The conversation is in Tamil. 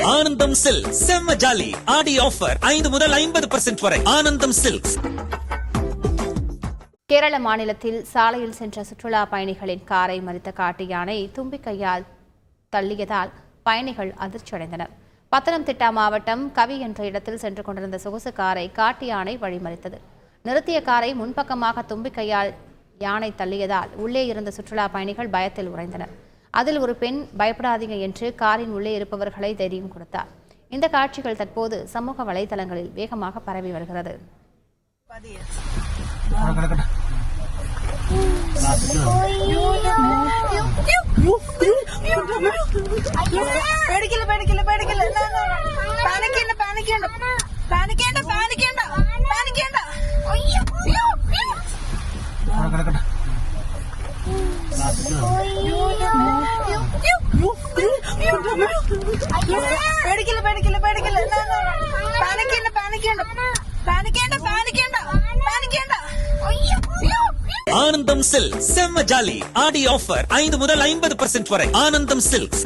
ஆனந்தம் சில்க் செம்ம ஜாலி ஆடி ஆஃபர் 5 முதல் 50% வரை. ஆனந்தம் சில்க்ஸ். கேரள மாநிலத்தில் சாலையில் சென்ற சுற்றுலா பயணிகளின் காரை மறித்த காட்டு யானை தும்பிக்கையால் தள்ளியதால் பயணிகள் அதிர்ச்சியடைந்தனர். பத்தனம்திட்டா மாவட்டம் கவி என்ற இடத்தில் சென்று கொண்டிருந்த சொகுசு காரை காட்டு யானை வழிமறித்தது. நிறுத்திய காரை முன்பக்கமாக தும்பிக்கையால் யானை தள்ளியதால் உள்ளே இருந்த சுற்றுலா பயணிகள் பயத்தில் உறைந்தனர். அதில் ஒரு பெண் பயப்படாதீங்க என்று காரின் உள்ளே இருப்பவர்களை தைரியம் கொடுத்தார். இந்த காட்சிகள் தற்போது சமூக வலைதளங்களில் வேகமாக பரவி வருகிறது. ஆனந்தம் சில்க் செம்ம ஜாலி ஆடி ஆஃபர் 5 முதல் 50% வரை. ஆனந்தம் சில்க்ஸ்.